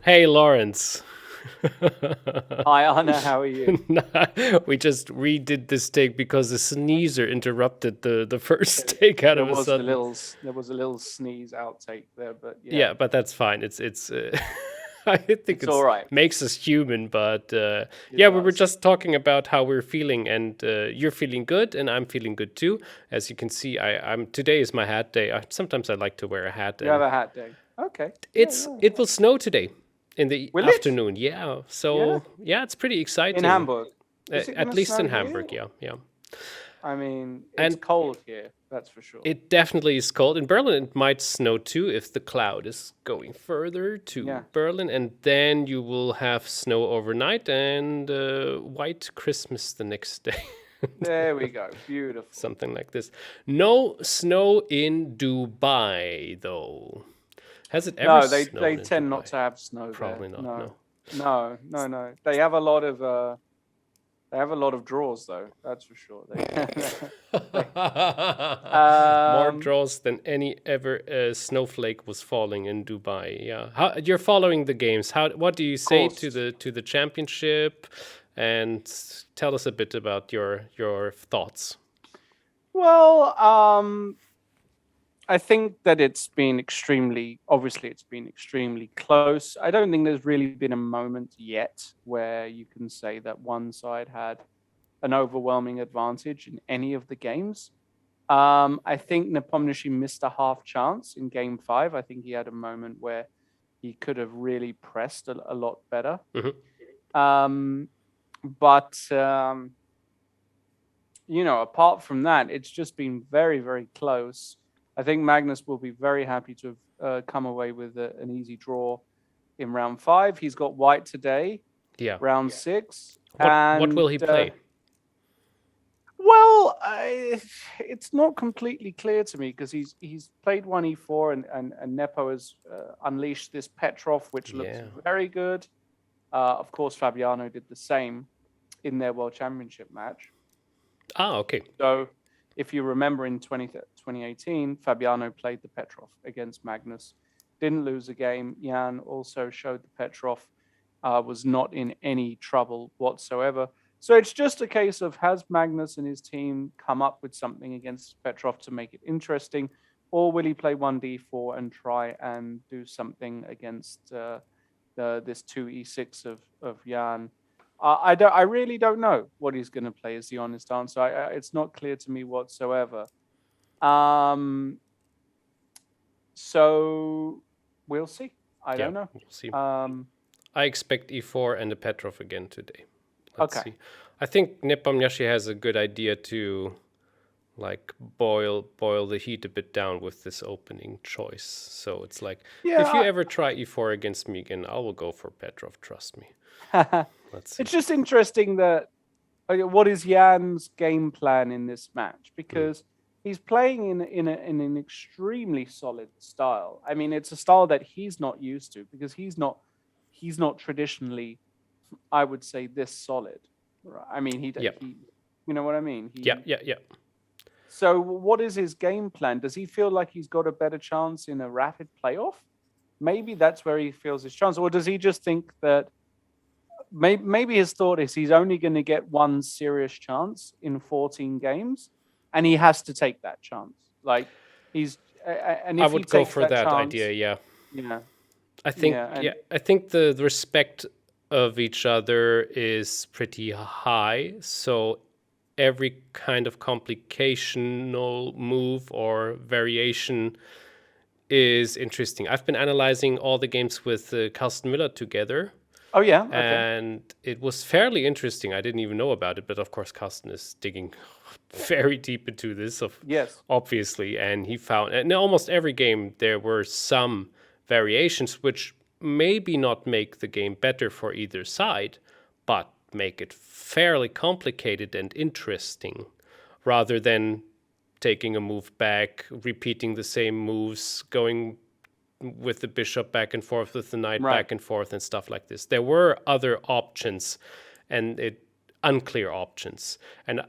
Hey, Lawrence. Hi Anna, how are you? We just redid this take because the sneezer interrupted the first There, take out there of a was a sudden. little there was a little sneeze outtake there, but yeah, Yeah, but that's fine. It's I think it's all it's right. makes us human, but It yeah, we were does. just talking about how we're feeling, and you're feeling good, and I'm feeling good too. As you can see, I'm today is my hat day. Sometimes I like to wear a hat, You have and a hat day. Okay. Yeah, yeah, it yeah. will snow today in the Will it? afternoon. Yeah, Yeah. so yeah, it's pretty In exciting. Hamburg. Is it At gonna least snow in here? Hamburg, yeah, yeah. I mean, it's And cold here, that's for sure. it definitely is cold. In Berlin, it might snow too if the cloud is going further Yeah. to Berlin, and then you will have snow overnight and white Christmas the next day. There we go. Beautiful. Something like this. No snow in Dubai, though. Has it ever No, they snowed in tend not Dubai? to have snow there. Probably not, No. no. No, no, no. They have a lot of draws though, that's for sure. They More um draws than any ever snowflake was falling in Dubai. Yeah, how, you're following the games. How? What do you of say course. to the championship? And tell us a bit about your thoughts. Well, I think that obviously, it's been extremely close. I don't think there's really been a moment yet where you can say that one side had an overwhelming advantage in any of the games. I think Nepomniachtchi missed a half chance in game five. I think he had a moment where he could have really pressed a lot better. Hmm. Um, but apart from that, it's just been very, very close. I think Magnus will be very happy to have come away with an easy draw in round five. He's got white today, Yeah. round six, What and will he play? well, it's not completely clear to me because he's played one e4 and Nepo has unleashed this Petrov, which looks Yeah. very good. Of course, Fabiano did the same in their World Championship match. Ah, okay. So, if you remember in 2018, Fabiano played the Petrov against Magnus, didn't lose a game. Jan also showed the Petrov was not in any trouble whatsoever. So it's just a case of has Magnus and his team come up with something against Petrov to make it interesting, or will he play 1d4 and try and do something against this 2e6 of Jan? I really don't know what he's going to play. Is the honest answer. It's not clear to me whatsoever. Um, so we'll see. I Yeah, don't know. we'll see. Um, I expect e4 and a Petrov again today. Let's okay. see. I think Nepomniachtchi has a good idea to like boil the heat a bit down with this opening choice. So it's like if you Yeah. ever try e4 against me again, I will go for Petrov. Trust me. Let's see. It's just interesting that what is Jan's game plan in this match Mm. because he's playing in an extremely solid style. I mean, it's a style that he's not used to because he's not traditionally, I would say, this solid. I mean, Yeah, he you know what I mean. yeah, yeah, yeah. So what is his game plan? Does he feel like he's got a better chance in a rapid playoff? Maybe that's where he feels his chance, or does he just think that maybe his thought is he's only going to get one serious chance in 14 games and he has to take that chance, like he's and I if he would go takes for that that idea. chance, Yeah, yeah, I think yeah, yeah, and I think the respect of each other is pretty high. So every kind of complicational move or variation is interesting. I've been analyzing all the games with Carsten Miller together, oh yeah, okay, and it was fairly interesting. I didn't even know about it, but of course, Carsten is digging very deep into this, of yes, obviously, and he found in almost every game there were some variations which maybe not make the game better for either side, but make it fairly complicated and interesting, rather than taking a move back, repeating the same moves, going with the bishop back and forth, with the knight right, back and forth, and stuff like this. There were other options, and unclear options. And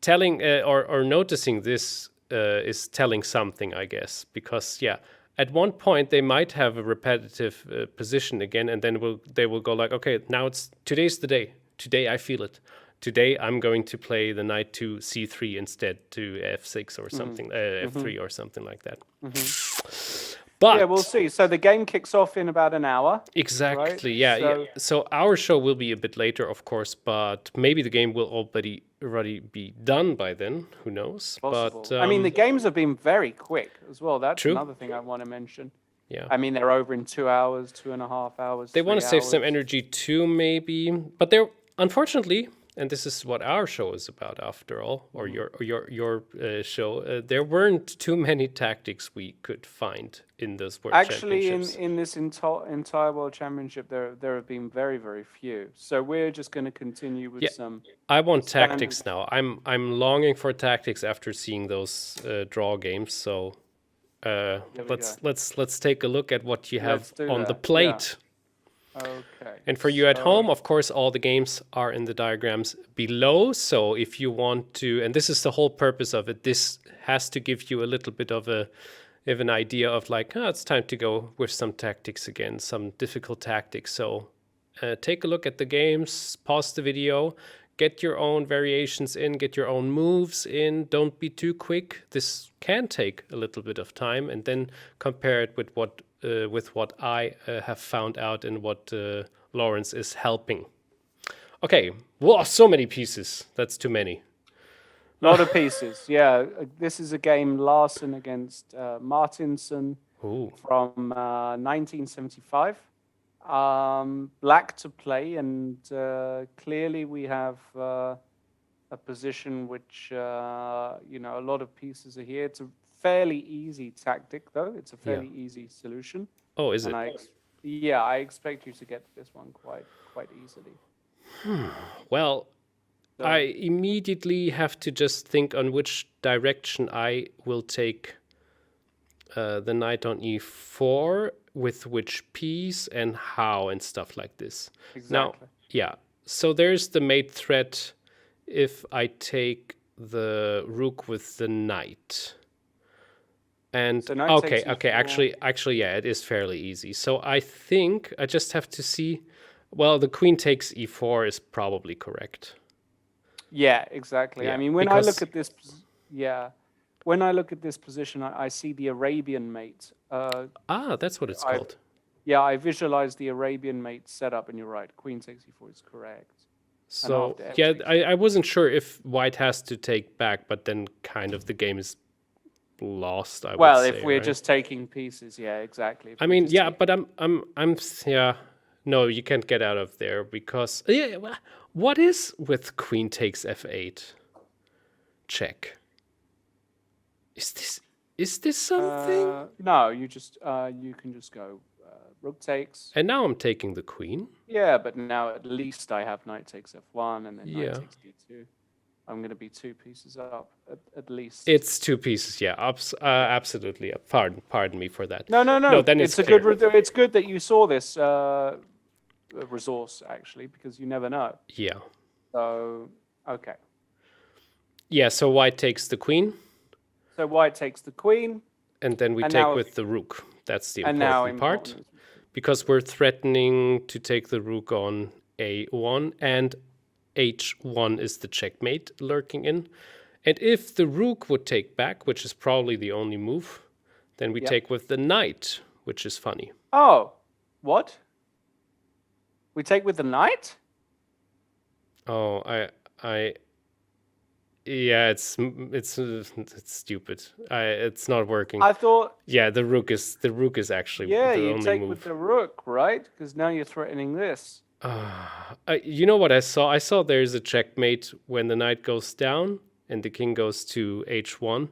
telling or noticing this is telling something, I guess, because yeah, at one point they might have a repetitive position again, and then they will go like, okay, now today's the day. Today I feel it. Today I'm going to play the knight to c3 instead to f6 or something, f3 or something like that. But yeah, we'll see. So the game kicks off in about an hour. exactly, right? yeah. So our show will be a bit later, of course, but maybe the game will already be done by then. Who knows? Possible. But I mean, the games have been very quick as well. That's True. another thing I want to mention. yeah, I mean, they're over in 2 hours, 2.5 hours. they want to 3 save some hours. energy too, maybe. But they're unfortunately, and this is what our show is about after all, or your show. There weren't too many tactics we could find in those World Actually, Championships. in this entire World Championship, there have been very, very few. So we're just going to continue with some. I want standard- tactics now. I'm longing for tactics after seeing those draw games. So let's take a look at what you have Let's do on the that, yeah. plate. Okay. And for you at so- home, of course, all the games are in the diagrams below. So if you want to, and this is the whole purpose of it, this has to give you a little bit of an idea of like, it's time to go with some tactics again, some difficult tactics. So take a look at the games, pause the video, get your own variations in, get your own moves in. Don't be too quick. This can take a little bit of time, and then compare it with what I have found out and what Lawrence is helping. Okay, whoa, so many pieces. That's too many. Lot of pieces, yeah. This is a game Larsen against Martinson Ooh. from 1975. Black to play, and clearly we have a position which, a lot of pieces are here. It's a fairly easy tactic, though. It's a fairly easy solution. Oh, is And it? I expect you to get this one quite easily. Well, I immediately have to just think on which direction I will take the knight on e4, with which piece and how and stuff like this. Exactly. Now, yeah, so there's the mate threat if I take the rook with the knight. And So knight okay, takes e4. actually, yeah, it is fairly easy. So I think I just have to see. Well, the queen takes e4 is probably correct. Yeah, exactly. Yeah, I mean, when because- I look at this, when I look at this position, I see the Arabian mate. That's what it's I- called. Yeah, I visualize the Arabian mate setup, and you're right. Queen takes e4 is correct. So after f yeah, takes I wasn't sure if white has to take back, but then kind of the game is lost. I Well, would if say, we're right? just taking pieces, yeah, exactly. If I we're mean, just yeah, taking- but I'm yeah. No, you can't get out of there because what is with queen takes f8? Check. Is this something? no, you can just go rook takes. And now I'm taking the queen. Yeah, but now at least I have knight takes f1 and then Yeah. knight takes d2. I'm going to be 2 pieces up at least. It's 2 pieces. Yeah, absolutely. Pardon me for that. No. Then it's it's a good. clear. It's good that you saw this resource actually, because you never know. Yeah. So okay. Yeah. So white takes the queen, So white takes the queen, and then we And take now- with the rook. That's the and now important part. important is- Because we're threatening to take the rook on a1, and h1 is the checkmate lurking in. And if the rook would take back, which is probably the only move, then we Yep. take with the knight, which is funny. Oh, what? We take with the knight? Oh, yeah, it's stupid. It's not working. I thought, Yeah, the rook is actually yeah, the you only take move. with the rook, right? Because now you're threatening this. You know what I saw? I saw there's a checkmate when the knight goes down and the king goes to h1.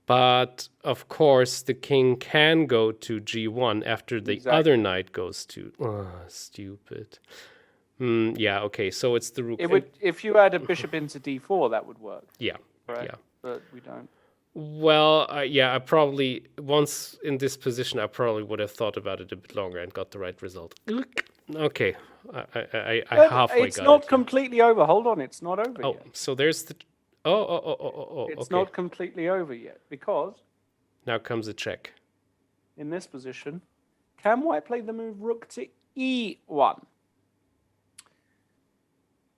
But of course, the king can go to g1 after the Exactly. other knight goes to. Stupid. Yeah. Okay. So it's the rook. It would, if you add a bishop into d4, that would work, Yeah. right? Yeah. But we don't. Well, yeah. I probably once in this position, I probably would have thought about it a bit longer and got the right result. Okay. I But halfway it's got not it. completely over. Hold on, it's not over Oh, yet. so there's the. Oh. It's Okay. not completely over yet because Now comes a check. in this position, can white play the move rook to e1?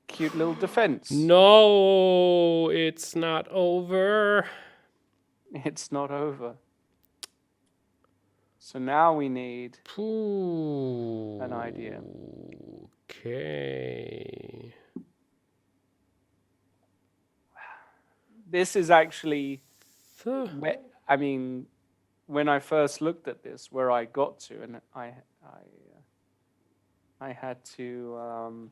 Cute little defense. No, it's not over. It's not over. So now we need an idea. Okay. This is actually, So, I mean, when I first looked at this, where I got to, and I had to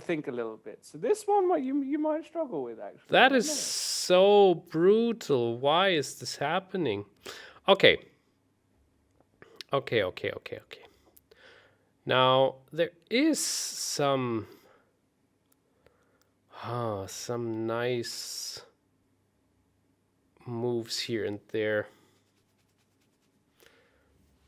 think a little bit. So this one, you might struggle with actually. that is so brutal. Why is this happening? Okay. Okay. Now there is some nice moves here and there,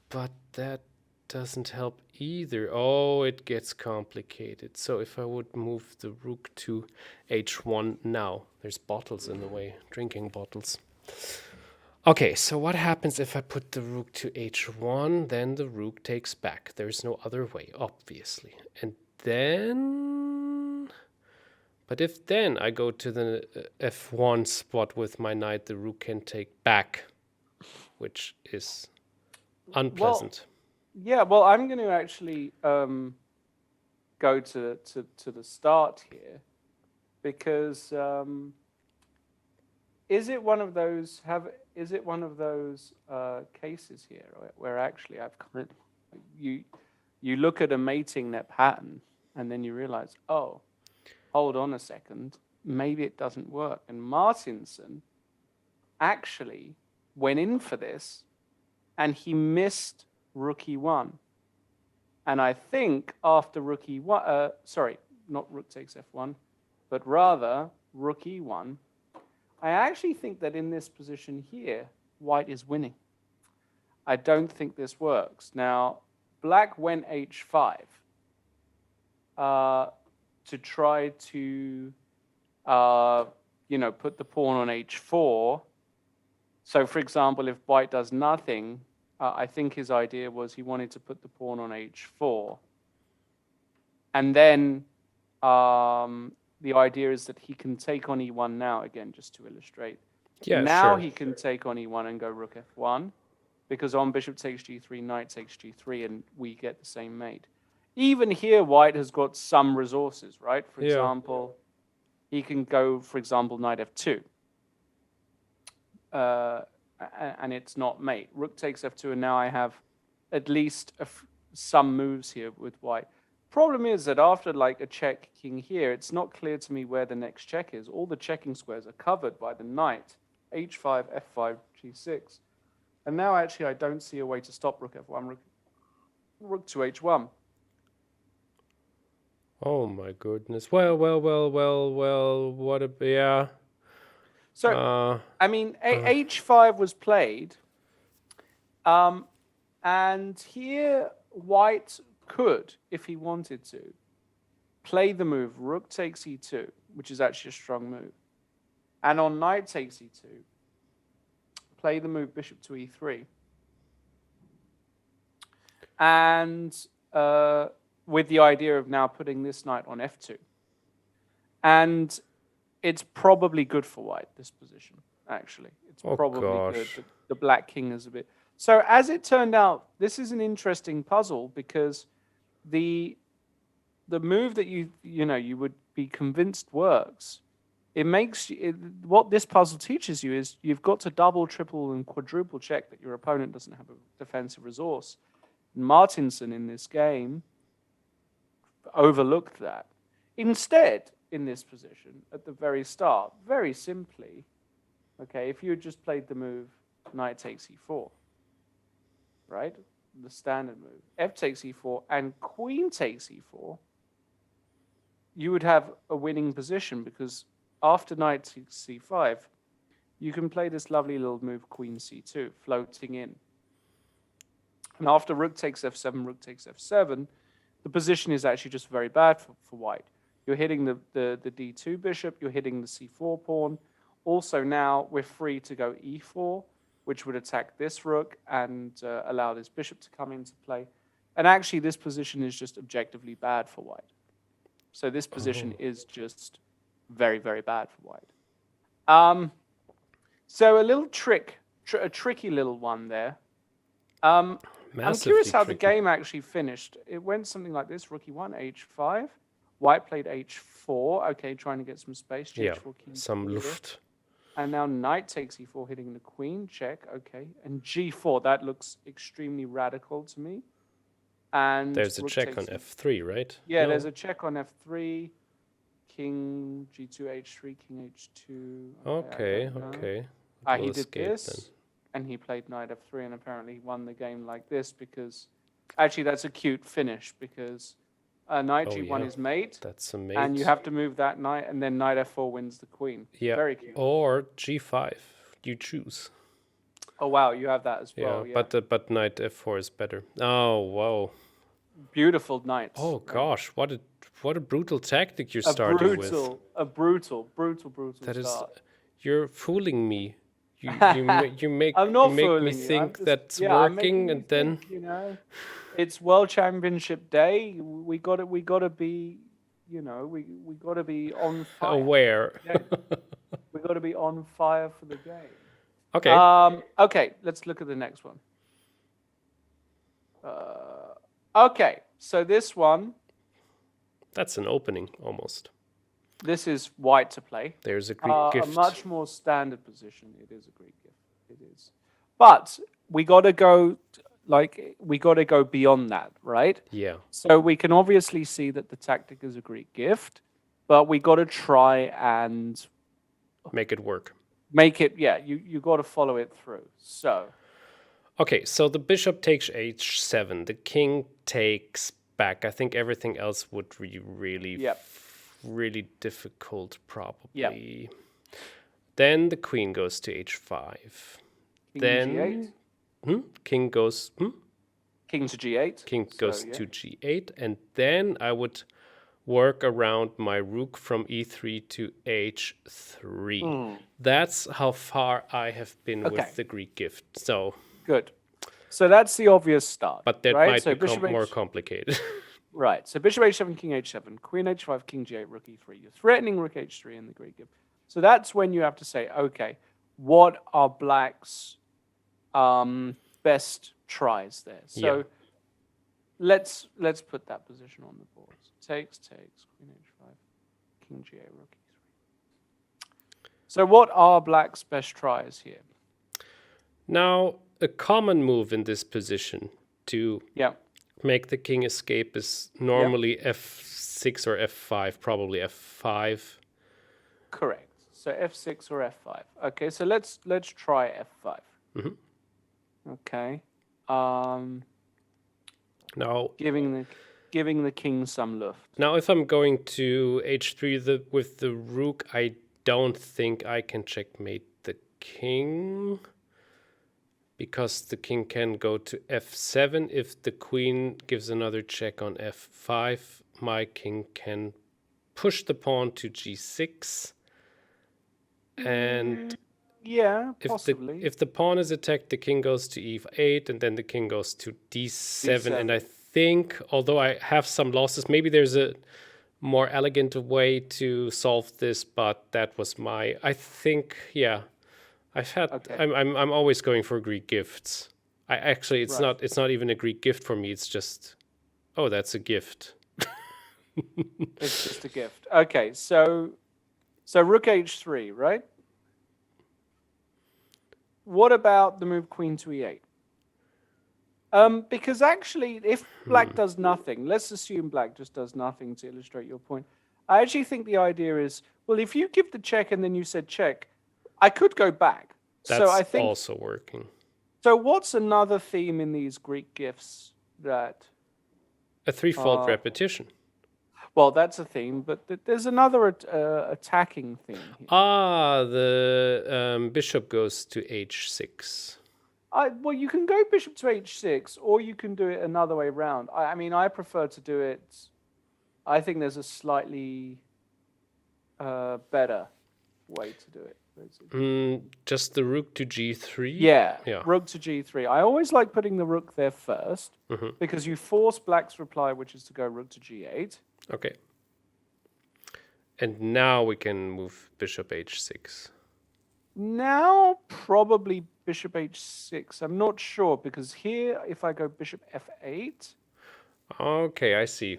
but that doesn't help either. Oh, it gets complicated. So if I would move the rook to h1 now, there's bottles in the way, drinking bottles. Okay, so what happens if I put the rook to h1? Then the rook takes back. There's no other way, obviously. And then... But if then I go to the f1 spot with my knight, the rook can take back, which is unpleasant. Well, I'm going to actually go to the start here, because is it one of those cases here where actually I've kind of, you look at a mating net pattern and then you realize, oh, hold on a second, maybe it doesn't work. And Martinson actually went in for this and he missed rook e1. And I think after rook e1, sorry, not rook takes f1, but rather rook e1, I actually think that in this position here, white is winning. I don't think this works. Now, black went h5 to try to, put the pawn on h4. So, for example, if white does nothing, I think his idea was he wanted to put the pawn on h4. And then the idea is that he can take on e1 now, again, just to illustrate. Yeah, now sure. he can take on e1 and go rook f1, because on bishop takes g3, knight takes g3, and we get the same mate. Even here, white has got some resources, right? For example, he can go, for example, knight f2. And it's not mate. Rook takes f2, and now I have at least some moves here with white. Problem is that after like a check king here, it's not clear to me where the next check is. All the checking squares are covered by the knight, h5, f5, g6. And now actually I don't see a way to stop rook f1, rook to h1. Oh my goodness. Well, what a, yeah. So, I mean, h5 was played, and here white could, if he wanted to, play the move rook takes e2, which is actually a strong move. And on knight takes e2, play the move bishop to e3. And with the idea of now putting this knight on f2. And it's probably good for white, this position, actually. It's probably good. The black king is a bit... So as it turned out, this is an interesting puzzle, because the move that you would be convinced works, what this puzzle teaches you is you've got to double, triple, and quadruple check that your opponent doesn't have a defensive resource. And Martinson in this game overlooked that. Instead, in this position, at the very start, very simply, okay, if you had just played the move knight takes e4, right? The standard move. F takes e4 and queen takes e4, you would have a winning position, because after knight takes c5, you can play this lovely little move queen c2, floating in. And after rook takes f7, rook takes f7, the position is actually just very bad for white. You're hitting the d2 bishop, you're hitting the c4 pawn. Also now we're free to go e4, which would attack this rook and allow this bishop to come into play. And actually, this position is just objectively bad for white. So this position is just very, very bad for white. So a little a tricky little one there. I'm curious how the game actually finished. It went something like this: Rook E1, H5. White played H4. Okay, trying to get some space. G4, king, some Luft. And now Knight takes E4, hitting the Queen. Check. Okay, and G4. That looks extremely radical to me. And there's a check on F3, right? Yeah, there's a check on F3. King G2, H3, King H2. Okay. He did this, then. And he played Knight F3, and apparently he won the game like this because, actually, that's a cute finish because Knight G1 is mate. That's a mate. And you have to move that knight, and then Knight F4 wins the Queen. Yeah. Very cute. Or G5, you choose. Oh wow, you have that as well. Yeah. But Knight F4 is better. Oh wow. Beautiful knights. Oh gosh, what a brutal tactic you're starting with. A brutal that start. Is, you're fooling me. You make me think that's working, and then it's World Championship Day. We gotta be, we gotta be on fire. Aware. We gotta be on fire for the game. Okay. Okay, let's look at the next one. Okay, so this one. That's an opening almost. This is white to play. There's a Greek gift. A much more standard position. It is a Greek gift. It is. But we got to go beyond that, right? Yeah. So we can obviously see that the tactic is a Greek gift, but we got to try and make it work. You got to follow it through. So. Okay, so the bishop takes h7. The king takes back. I think everything else would be really difficult, probably. Yep. Then the queen goes to h5. King G8. King goes. King to G8. King goes to G8, and then I would work around my rook from E3 to H3. That's how far I have been with the Greek gift. So good. So that's the obvious start. But that might become more complicated. Right. So bishop H7, King H7, Queen H5, King G8, Rook E3. You're threatening Rook H3 in the Greek gift. So that's when you have to say, okay, what are Black's best tries there? So let's put that position on the board. Takes, Queen H5, King G8, Rook E3. So what are Black's best tries here? Now, a common move in this position to make the king escape is normally F6 or F5, probably F5. Correct. So F6 or F5. Okay, so let's try F5. Mm-hmm. Okay. Now giving the king some luft. Now, if I'm going to H3 with the rook, I don't think I can checkmate the king, because the king can go to F7. If the queen gives another check on F5, my king can push the pawn to G6. And possibly. If the pawn is attacked, the king goes to E8, and then the king goes to D7. And I think, although I have some losses, maybe there's a more elegant way to solve this, but that was I think, I've had. Okay. I'm always going for Greek gifts. It's not even a Greek gift for me. It's just, that's a gift. It's just a gift. Okay, so Rook H3, right? What about the move Queen to E8? Because actually, if Black does nothing, let's assume Black just does nothing to illustrate your point. I actually think the idea is, well, if you give the check and then you said check, I could go back. That's also working. So what's another theme in these Greek gifts that... A threefold repetition. Well, that's a theme, but there's another attacking theme here. The bishop goes to H6. Well, you can go bishop to H6, or you can do it another way around. I mean, I prefer to do it... I think there's a slightly better way to do it. basically. Just the rook to g3? Yeah, Yeah. rook to g3. I always like putting the rook there first because you force black's reply, which is to go rook to g8. Okay. And now we can move bishop h6. Now, probably bishop h6. I'm not sure because here, if I go bishop f8. Okay, I see.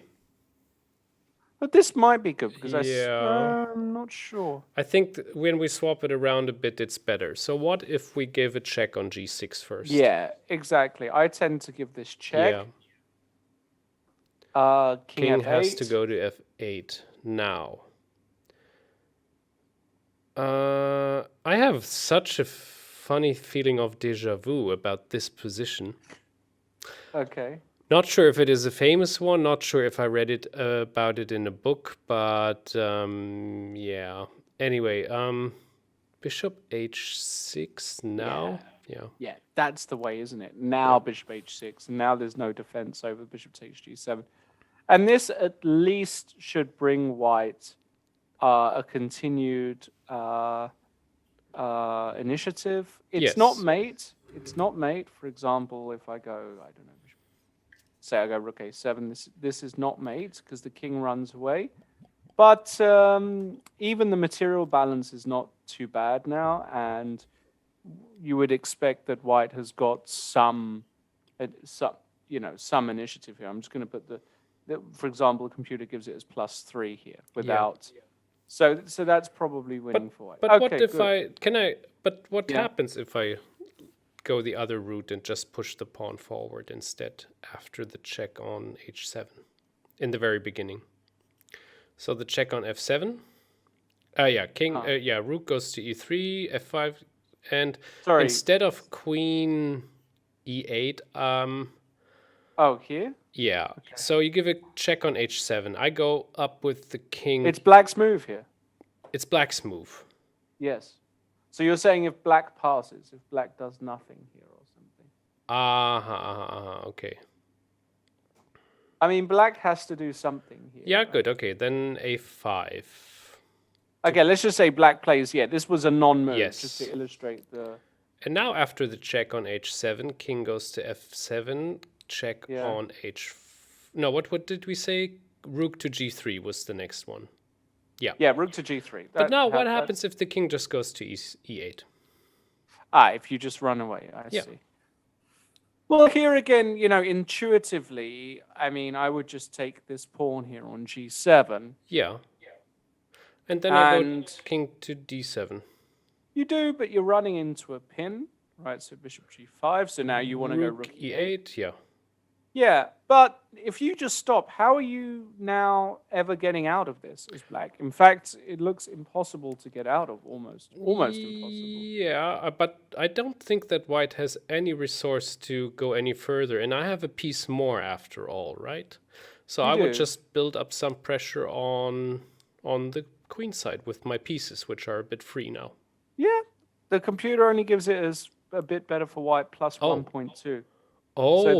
But this might be good because Yeah. I'm not sure. I think when we swap it around a bit, it's better. So what if we give a check on g6 first? Yeah, exactly. I tend to give this check. Yeah. King King has f8. to go to f8 now. I have such a funny feeling of déjà vu about this position. Okay. Not sure if it is a famous one. Not sure if I read it about it in a book, but yeah. Anyway, bishop h6 now. Yeah. Yeah, that's the way, isn't it? Now bishop h6. Now there's no defense over bishop takes g7. And this at least should bring white a continued initiative. It's not Yes. mate. It's not mate. For example, if I go, I don't know, say I go rook a7, this is not mate because the king runs away. But even the material balance is not too bad now, and you would expect that white has got some initiative here. I'm just going to put for example, the computer gives it as +3 here without. So that's probably winning for white. But okay, what if good. But what happens if I go the other route and just push the pawn forward instead after the check on h7 in the very beginning? So the check on f7. Rook goes to e3, f5, and instead of queen e8, here? Yeah. Okay. So you give a check on h7. I go up with the king. It's black's move here. It's black's move. Yes. So you're saying if black passes, if black does nothing here or something. Okay. I mean, black has to do something here. Yeah, right? Good. Okay, then a5. Okay, let's just say black plays. Yeah, this was a non-move, just to illustrate the. And now after the check on h7, king goes to f7. Check on h. No, what did we say? Rook to g3 was the next one. Yeah. Yeah, rook to g3. But now what happens if the king just goes to e8? If you just run away, I see. Well, here again, intuitively, I mean, I would just take this pawn here on g7. Yeah. And then I go king to d7. You do, but you're running into a pin, right? So bishop g5. So now you want to go rook e8. Yeah. Yeah, but if you just stop, how are you now ever getting out of this as black? In fact, it looks impossible to get out of, almost impossible. Yeah, but I don't think that white has any resource to go any further, and I have a piece more after all, right? So I would just build up some pressure on the queen side with my pieces, which are a bit free now. Yeah, the computer only gives it as a bit better for white, plus 1.2. Oh, so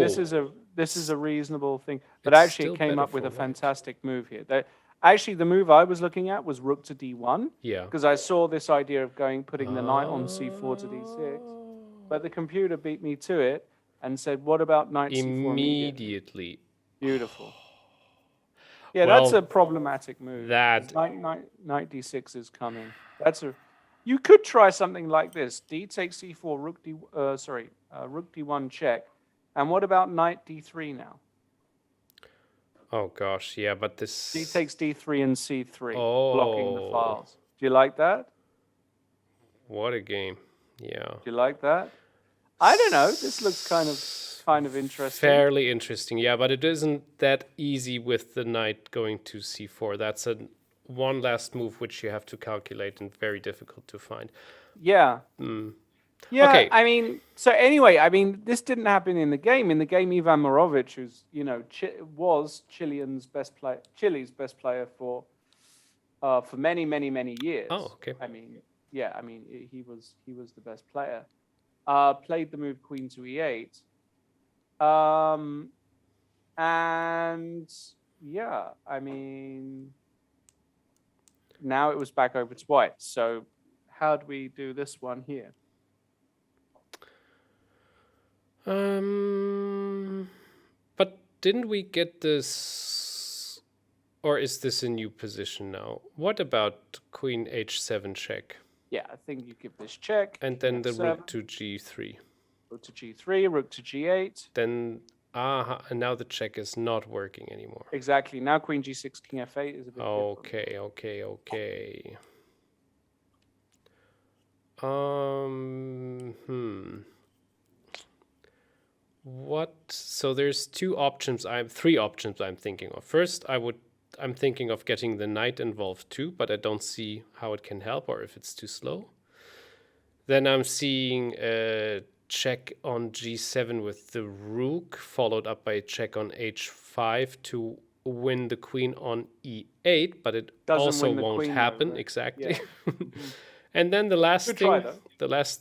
this is a reasonable thing, but actually it came up with a fantastic move here. Actually, the move I was looking at was rook to d1. Yeah. Because I saw this idea of putting the knight on c4 to d6, but the computer beat me to it and said, "What about knight c4 immediately?" Beautiful. Yeah, well, that's a problematic move. Knight d6 is coming. You could try something like this: d takes c4, rook d1 check. And what about knight d3 now? Oh gosh, yeah, but this d takes d3 and c3, blocking the files. Do you like that? What a game! Yeah. Do you like that? I don't know. This looks kind of interesting. Fairly interesting, yeah, but it isn't that easy with the knight going to c4. That's one last move which you have to calculate and very difficult to find. Yeah. Yeah, okay. I mean, so anyway, this didn't happen in the game. In the game, Ivan Morovic, who's was Chile's best player for many, many, many years. Oh, okay. He was the best player. Played the move Queen to e8, and yeah, now it was back over to white. So how do we do this one here? But didn't we get this, or is this a new position now? What about queen h7 check? Yeah, I think you give this check. And then the rook to g3. Rook to g3, rook to g8. Then, and now the check is not working anymore. Exactly. Now queen g6, king f8 is a bit Okay. What? So there's three options I'm thinking of. First, I'm thinking of getting the knight involved too, but I don't see how it can help or if it's too slow. Then I'm seeing a check on g7 with the rook, followed up by a check on h5 to win the queen on e8, but it also won't happen. Though, right? Exactly. Yeah. And then the last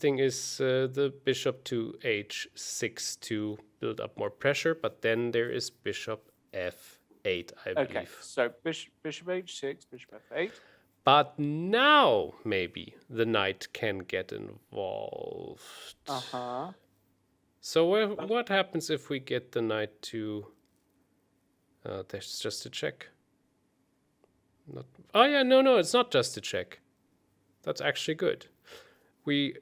thing is the bishop to h6 to build up more pressure, but then there is bishop f8, I believe. Okay, so bishop h6, bishop f8. But now maybe the knight can get involved. So what happens if we get the knight to... there's just a check. Oh yeah, no, it's not just a check. That's actually good. I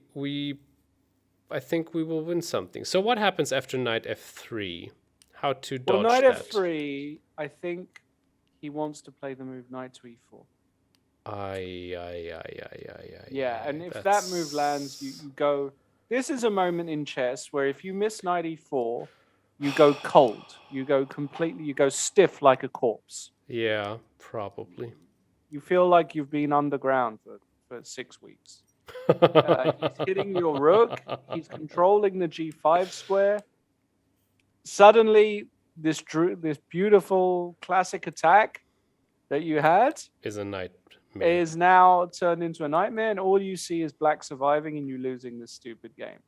think we will win something. So what happens after knight f3? How to dodge knight that? f3, I think he wants to play the move knight to e4. Yeah, and if that move lands, you go... This is a moment in chess where if you miss knight e4, you go cold. You go stiff like a corpse. Yeah, probably. You feel like you've been underground for 6 weeks. He's hitting your rook. He's controlling the g5 square. Suddenly, this beautiful classic attack that you had is a nightmare. Is now turned into a nightmare, and all you see is black surviving and you losing this stupid game.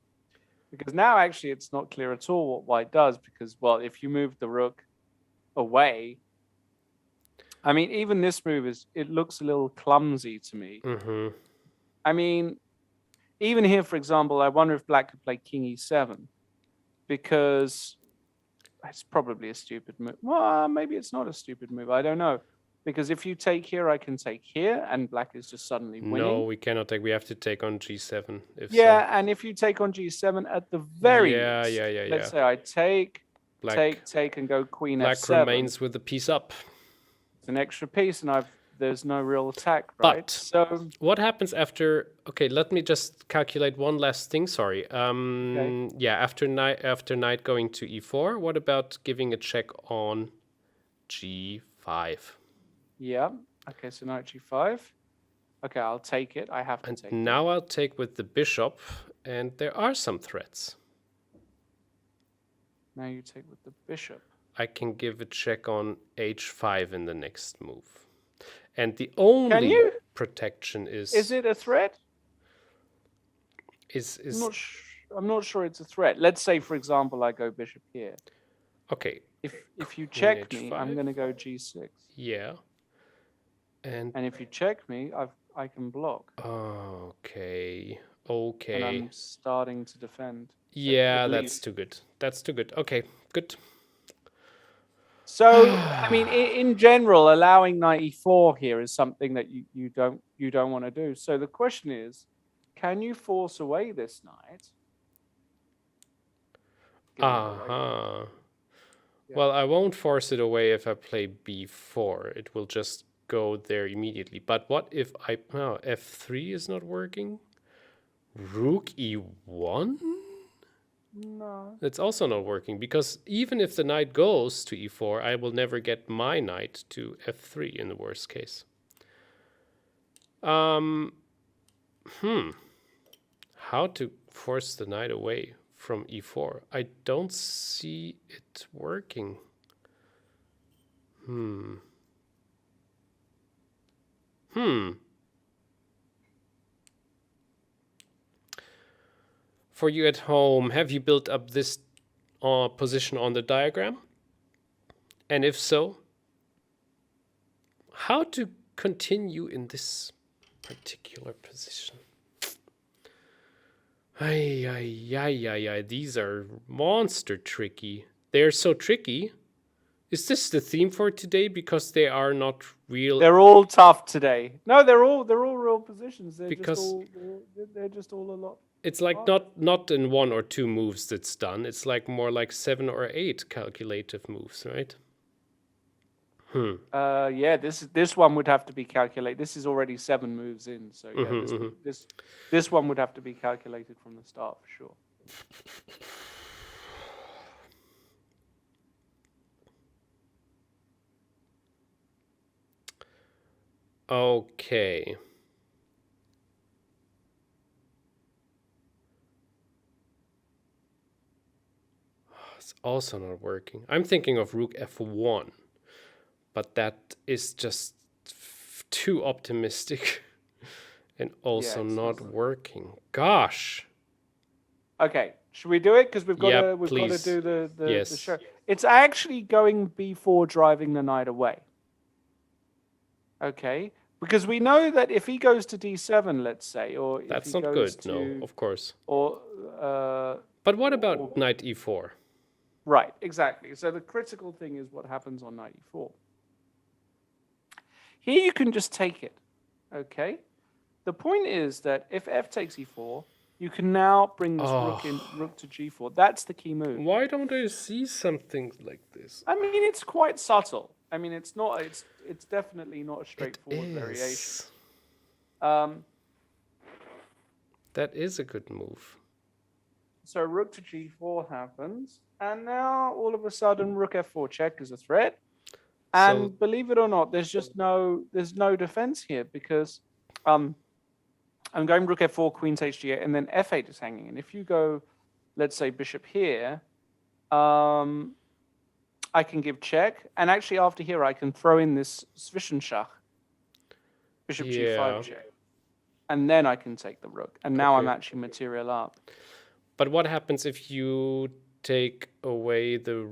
Because now, actually, it's not clear at all what white does. Because, well, if you move the rook away, I mean, even this move it looks a little clumsy to me. Mm-hmm. I mean, even here, for example, I wonder if black could play king e7, because it's probably a stupid move. Well, maybe it's not a stupid move. I don't know. Because if you take here, I can take here, and black is just suddenly winning. No, we cannot take. We have to take on g7. And if you take on g7 at the very least, let's say I take, take, and go queen f7. Black remains with the piece up. It's an extra piece, and there's no real attack, right? But so what happens after? Okay, let me just calculate one last thing. Sorry. Yeah, after knight going to e4, what about giving a check on g5? Yeah. Okay, so knight g5. Okay, I'll take it. I have to take it. And now I'll take with the bishop, and there are some threats. Now you take with the bishop. I can give a check on h5 in the next move. And the only protection is... Is it a threat? I'm not sure it's a threat. Let's say, for example, I go bishop here. Okay. If you check me, I'm going to go g6. Yeah. And if you check me, I can block. Okay. And I'm starting to defend. Yeah, that's too good. That's too good. Okay, good. So, I mean, in general, allowing knight e4 here is something that you don't want to do. So the question is, can you force away this knight? Yeah. Well, I won't force it away if I play b4. It will just go there immediately. But what if f3 is not working? Rook e1? No. It's also not working, because even if the knight goes to e4, I will never get my knight to f3 in the worst case. How to force the knight away from e4? I don't see it working. For you at home, have you built up this position on the diagram? And if so, how to continue in this particular position? Ay, ay, ay, ay, ay. These are monster tricky. They're so tricky. Is this the theme for today? Because they are not real. They're all tough today. No, they're all real positions. Because They're just all a lot. it's like harder. not in 1 or 2 moves that's done. It's like more like 7 or 8 calculative moves, right? Yeah, this one would have to be calculated. This is already 7 moves in, so yeah, this one would have to be calculated from the start for sure. Okay. It's also not working. I'm thinking of rook f1, but that is just too optimistic and also not working. Gosh. Okay, should we do it? Because we've got Yeah, to please. do the Yes. show. It's actually going b4, driving the knight away. Okay, because we know that if he goes to d7, let's say, or That's if he not goes good, to, no, of course. or But what about knight e4? right, exactly. So the critical thing is what happens on knight e4. Here you can just take it. Okay, the point is that if f takes e4, you can now bring this rook to g4. That's the key move. Why don't I see something like this? I mean, it's quite subtle. I mean, it's not. It's definitely not a straightforward variation. That is a good move. So rook to g4 happens, and now all of a sudden rook f4 check is a threat. And believe it or not, there's no defense here because I'm going rook f4, queen takes g8, and then f8 is hanging. And if you go, let's say bishop here, I can give check, and actually after here I can throw in this Zwischenschach, bishop g5 check, and then I can take the rook, and now I'm actually material up. But what happens if you take away the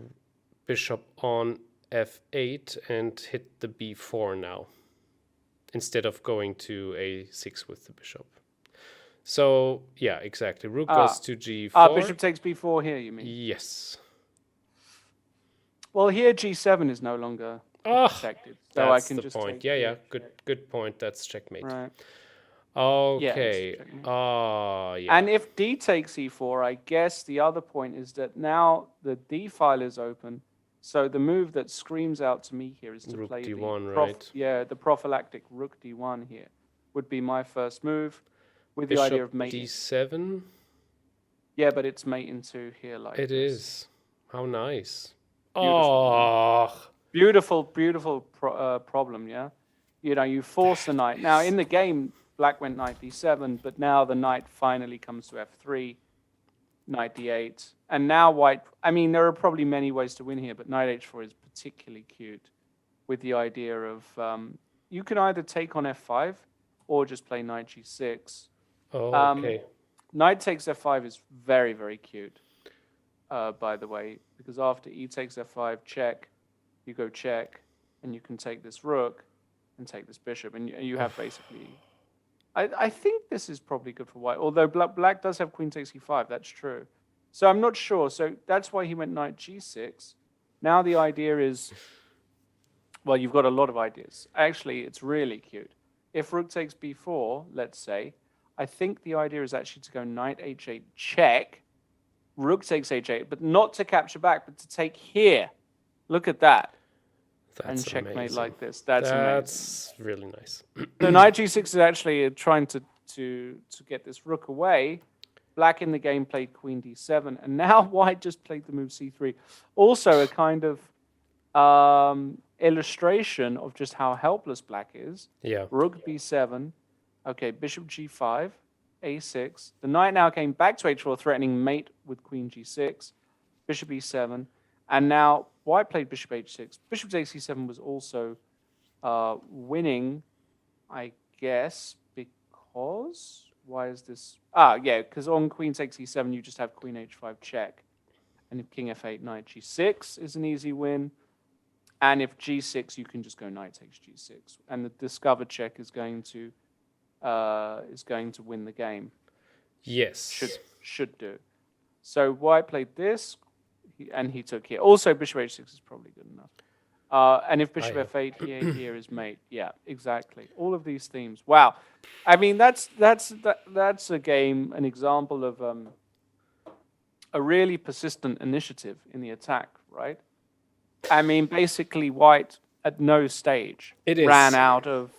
bishop on f8 and hit the b4 now, instead of going to a6 with the bishop? So, yeah, exactly. Rook goes to g4. Bishop takes b4 here, you mean? Yes. Well, here g7 is no longer protected, so I can just point. take Yeah. Good point. That's checkmate. Right. Okay. Yeah. And if d takes e4, I guess the other point is that now the d file is open. So the move that screams out to me here is to rook play d1, right? Yeah, the prophylactic rook d1 here would be my first move, with bishop the idea of mating. d7. Yeah, but it's mating to here like it this. Is. How nice. Beautiful problem. Yeah, you force the knight. Now in the game, black went knight d7, but now the knight finally comes to f3, knight d8, and now white. I mean, there are probably many ways to win here, but knight h4 is particularly cute, with the idea of you can either take on f5 or just play knight g6. Okay. Knight takes f5 is very, very cute, by the way, because after e takes f5, check, you go check, and you can take this rook and take this bishop, and you have basically... I think this is probably good for white, although black does have queen takes e5, that's true. So I'm not sure. So that's why he went knight g6. Now the idea is... Well, you've got a lot of ideas. Actually, it's really cute. If rook takes b4, let's say, I think the idea is actually to go knight h8 check, rook takes h8, but not to capture back, but to take here. Look at that. That's and checkmate amazing. Like this. That's amazing. That's really nice. So knight g6 is actually trying to get this rook away. Black in the game played queen d7, and now white just played the move c3. Also a kind of illustration of just how helpless black is. Yeah. Rook b7. Okay, bishop g5, a6. The knight now came back to h4, threatening mate with queen g6. Bishop e7. And now white played bishop h6. Bishop takes e7 was also winning, I guess, because... Why is this? Yeah, because on queen takes e7, you just have queen h5 check. And if king f8, knight g6 is an easy win. And if g6, you can just go knight takes g6. And the discovered check is going to win the game. Yes. should do. So white played this, and he took here. Also, bishop h6 is probably good enough. And if bishop f8 here is mate. Yeah, exactly. All of these themes. Wow. I mean, that's a game, an example of a really persistent initiative in the attack, right? I mean, basically, white at no stage ran out of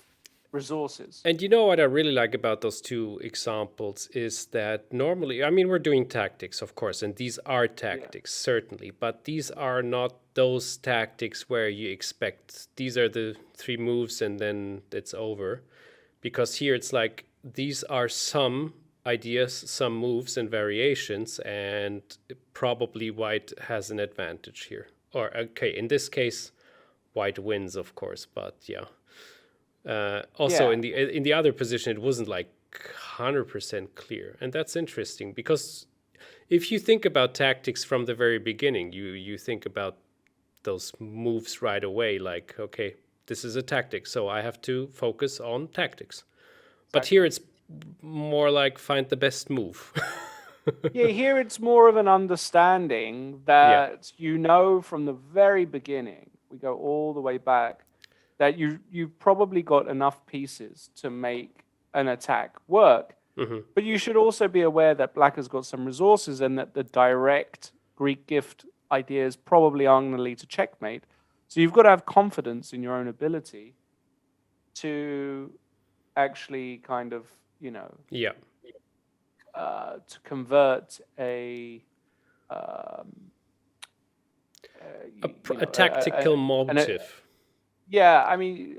resources. And you know what I really like about those two examples is that normally, I mean, we're doing tactics, of course, and these are tactics, certainly, but these are not those tactics where you expect these are the 3 moves and then it's over. Because here it's like these are some ideas, some moves and variations, and probably white has an advantage here. Or, okay, in this case, white wins, of course, but yeah. Also, in the other position, it wasn't like 100% clear, and that's interesting because if you think about tactics from the very beginning, you think about those moves right away. Like, okay, this is a tactic, so I have to focus on tactics. But here it's more like find the best move. Yeah, here it's more of an understanding that you know from the very beginning. We go all the way back. That you've probably got enough pieces to make an attack work. But you should also be aware that black has got some resources and that the direct Greek gift ideas probably aren't going to lead to checkmate. So you've got to have confidence in your own ability to actually kind of, to convert a tactical motif. I mean,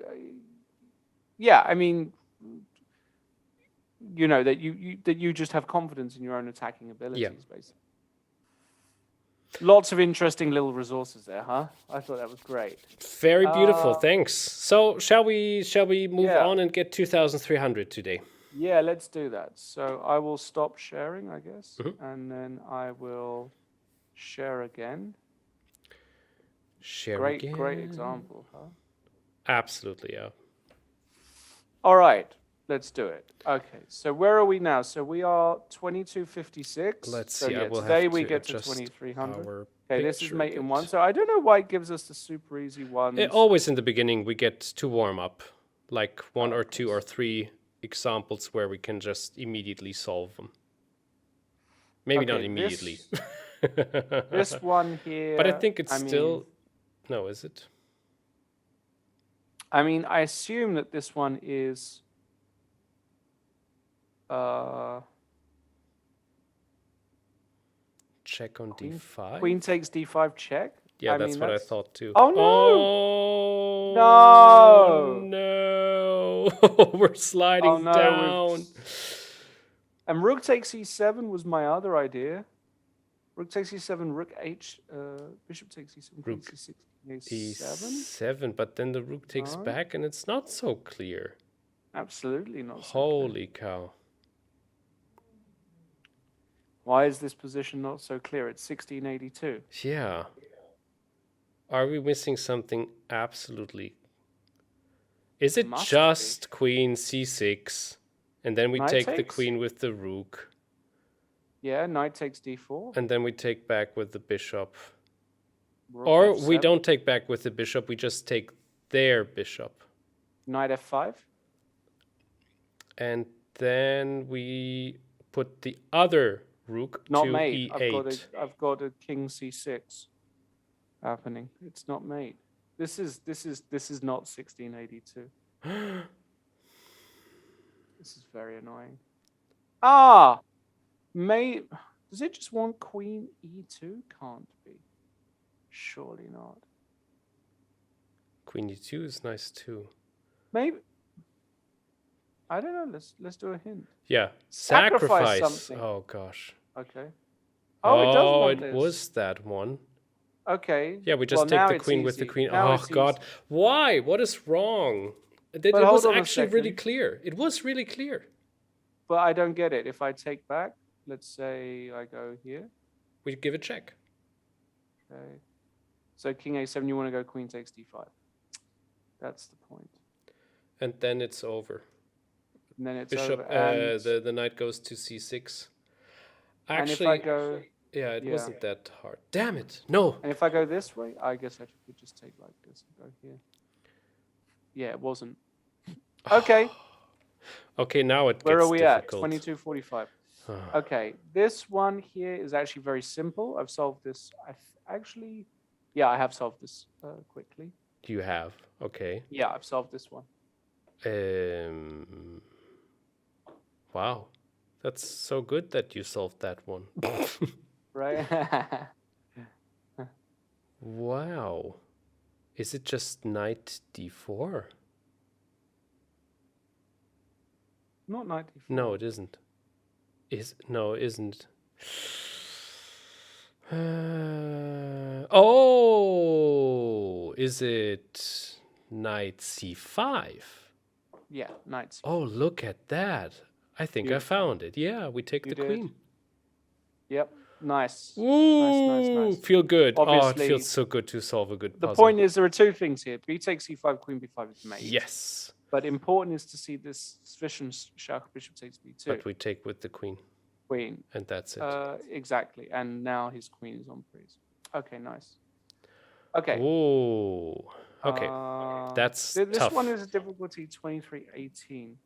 that you just have confidence in your own attacking abilities, basically. Lots of interesting little resources there, huh? I thought that was great. Very beautiful, thanks. So shall we move on and get 2,300 today? Yeah, let's do that. So I will stop sharing, I guess, and then I will share again. Great example, huh? Absolutely, yeah. All right, let's do it. Okay, so where are we now? So we are 2256. Let's see. Today we get to 2300. Okay, this is mate in 1. So I don't know why it gives us the super easy ones. Always in the beginning we get to warm up, like 1 or 2 or 3 examples where we can just immediately solve them. Maybe not immediately. This one here. But I think it's still... No, is it? I mean, I assume that this one is check on d5. Queen takes d5 check. Yeah, that's what I thought too. Oh no! No! We're sliding down. And rook takes e7 was my other idea. Rook takes e7, rook h, bishop takes e7, rook c6, e7, but then the rook takes back, and it's not so clear. Absolutely not. Holy cow! Why is this position not so clear? It's 1682. Yeah. Are we missing something absolutely? Is it just queen c6, and then we take the queen with the rook? Yeah, knight takes d4. And then we take back with the bishop. Or we don't take back with the bishop, we just take their bishop. Knight f5. And then we put the other rook to e8. I've got a king c6 happening. It's not mate. This is not 1682. This is very annoying. Mate, does it just want queen e2? Can't be. Surely not. Queen e2 is nice too. Maybe. I don't know. Let's do a hint. Yeah. Sacrifice something. Oh gosh. Okay. Oh, it does want this. It was that one. Okay. Yeah, we just take the queen with the queen. Oh god. Why? What is wrong? It was actually really clear. It was really clear. But I don't get it. If I take back, let's say I go here. We give a check. Okay. So king a7, you want to go queen takes d5. That's the point. And then it's over. And then it's bishop, over. And the knight goes to c6. And if I Actually, go, yeah, it yeah. wasn't that hard. Damn it! No. And if I go this way, I guess I could just take like this and go here. Yeah, it wasn't. Okay, Okay, now it where are gets we at? difficult. 22:45. Okay, this one here is actually very simple. I've solved this. Actually, yeah, I have solved this quickly. You have. Okay. Yeah, I've solved this one. Wow. That's so good that you solved that one. Right? Wow. Is it just knight d4? Not 94. No, it isn't. No, it isn't. Oh, is it knight c5? Yeah, knights. Oh, look at that. I think Beautiful. I found it. Yeah, we take You the did. queen. Yep, nice. Ooh, Nice. feel good. Oh, Obviously, it feels so good to solve a good the puzzle. point is there are two things here. B takes c5, queen b5 is mate. Yes. But important is to see this Zwischenschach, bishop takes b2. But we take with the queen, Queen. and that's it. Exactly. And now his queen is on prise. Okay, nice. Okay. Ooh. Okay. That's this tough. one is difficulty 2318.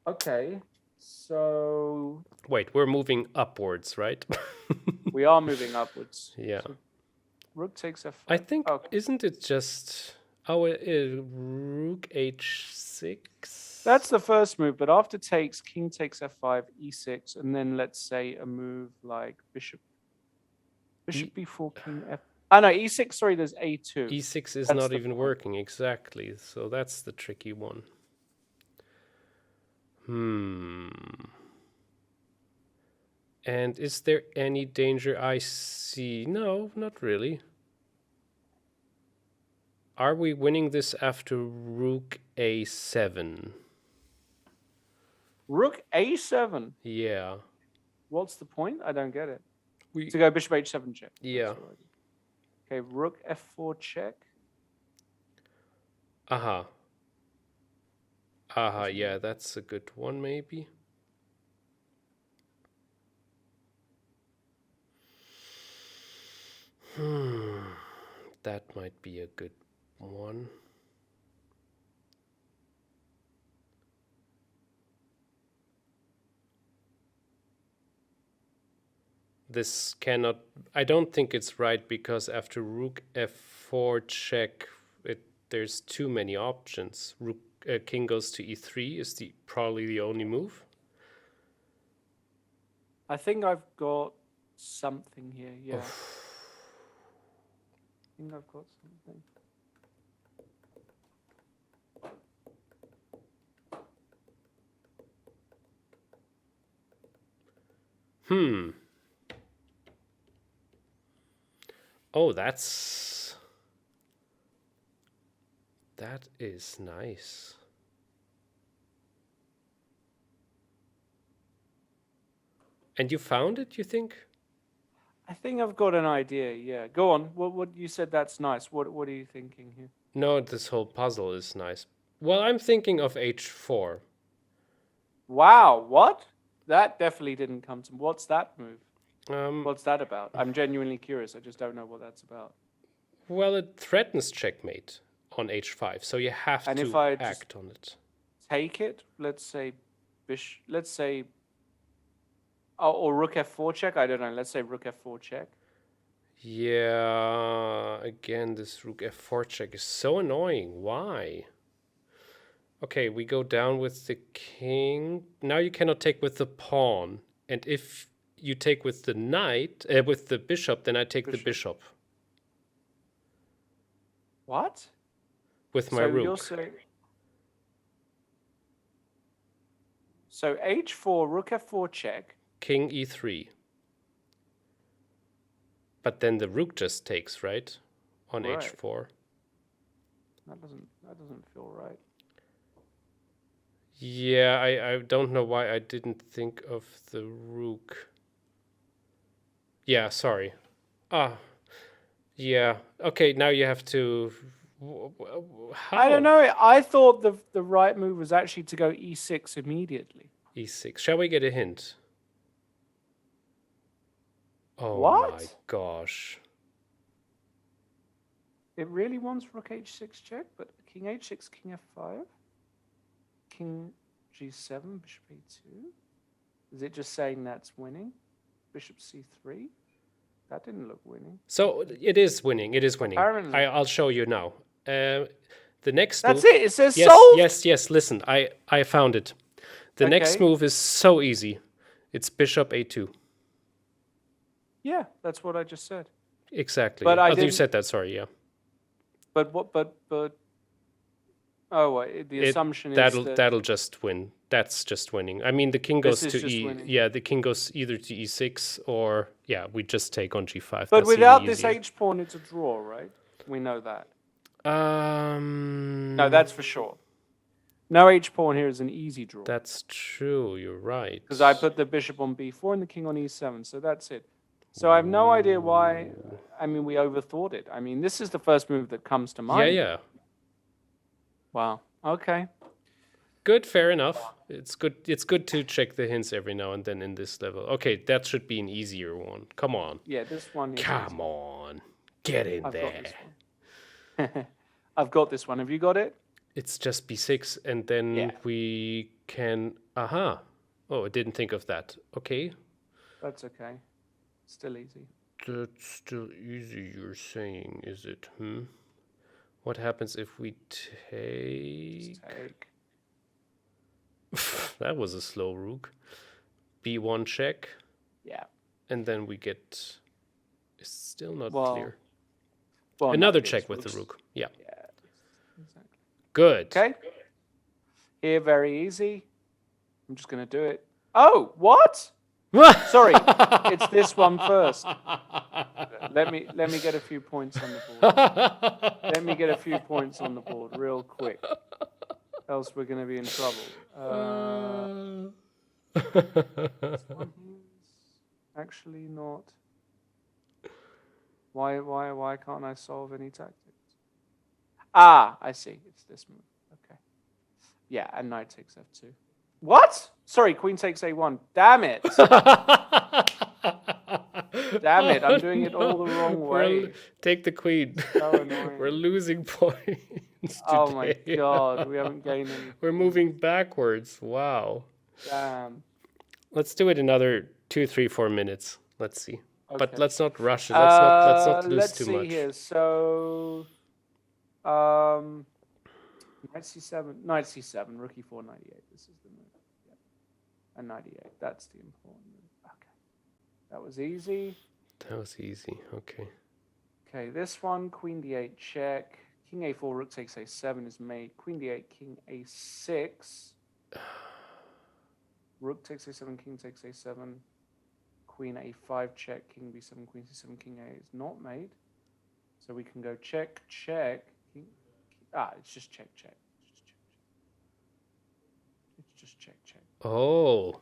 Okay. So Wait, we're moving upwards, right? we are moving upwards. Yeah. So rook takes f5. I think, Okay. isn't it just... Oh, rook h6? That's the first move, but after takes, king takes f5, e6, and then let's say a move like bishop b4, king f. Oh no, e6. Sorry, there's a2. E6 is That's not the even point. working, exactly. So that's the tricky one. And is there any danger I see? No, not really. Are we winning this after rook a7? Rook a7. Yeah. What's the point? I don't get it. We To go bishop h7 check. Yeah. Okay, rook f4 check. Aha. Aha, yeah, that's a good one, maybe. That might be a good one. This cannot... I don't think it's right, because after rook f4 check, there's too many options. Rook king goes to e3 is probably the only move. I think I've got something here. Yeah. I think I've got something. Oh, that is nice. And you found it, you think? I think I've got an idea. Yeah. Go on. What you said that's nice. What are you thinking here? No, this whole puzzle is nice. Well, I'm thinking of h4. Wow, what? That definitely didn't come to me. What's that move? What's that about? I'm genuinely curious. I just don't know what that's about. Well, it threatens checkmate on h5, so you have And to if I act on it. Take it, let's say or rook f4 check, I don't know, let's say rook f4 check. Yeah, again, this rook f4 check is so annoying. Why? Okay, we go down with the king. Now you cannot take with the pawn. And if you take with the knight, with the bishop, then I take the bishop. What? With my rook. So h4, rook f4 check. King e3. But then the rook just takes, right? On h4. That doesn't feel right. Yeah, I don't know why I didn't think of the rook. Yeah, sorry. Yeah. Okay, now you have to... How? I don't know. I thought the right move was actually to go e6 immediately. E6. Shall we get a hint? Oh What? my gosh. It really wants rook h6 check, but king h6, king f5, king g7, bishop a2. Is it just saying that's winning? Bishop c3? That didn't look winning. So it is winning. It is winning. Apparently. I'll show you now. The next That's move. it. It says Yes, solved. yes. Listen, I found it. The next Okay. move is so easy. It's bishop a2. Yeah, that's what I just said. Exactly. But I you didn't- said that. Sorry. Yeah. But what? But. Oh, wait, the assumption is that that'll just win. That's just winning. I mean, the king goes This to is just e. winning. Yeah, the king goes either to e6 or we just take on g5. But That's without even this easier. h pawn, it's a draw, right? We know that. No, No, that's for sure. No h pawn here is an easy draw. That's true. You're right. Because I put the bishop on b4 and the king on e7, so that's it. So I have no idea why. I mean, we overthought it. I mean, this is the first move that comes to mind. Yeah. Wow. Okay. Good. Fair enough. It's good. It's good to check the hints every now and then in this level. Okay, that should be an easier one. Come on. Yeah, this one is Come on. Get in I've there. got this one. I've got this one. Have you got it? It's just b6, and then we can. Aha. Oh, I didn't think of that. Okay. That's okay. Still easy. That's still easy, you're saying, is it? What happens if we take... Just take. That was a slow rook. b1 check. Yeah. And then we get... It's still not Well, clear. Well, Another no, check it's with the rooks. rook. Yeah. Yeah. Exactly. Good. Okay. Here, very easy. I'm just going to do it. Oh, what? Sorry, it's this one first. Let me get a few points on the board. Let me get a few points on the board real quick. Else we're going to be in trouble. This one is actually not. Why can't I solve any tactics? Ah, I see. It's this move. Okay. Yeah, and knight takes f2. What? Sorry, queen takes a1. Damn it. Damn it, I'm doing it all the wrong way. Take the queen. So annoying. We're losing points today. Oh my god, we haven't gained any. We're moving backwards. Wow. Damn. Let's do it another 2, 3, 4 minutes. Let's see. But Okay. let's not rush it. Let's not lose let's too see much. here. So, knight c7, rook e4, 98. This is the move. Yeah. And 98. That's the important move. Okay. That was easy. That was easy. Okay. Okay, this one, queen d8 check. King a4, rook takes a7 is made. Queen d8, king a6. Rook takes a7, king takes a7. Queen a5 check, king b7, queen c7, king a is not made. So we can go check, check. It's just check, check. It's just check, check. Oh,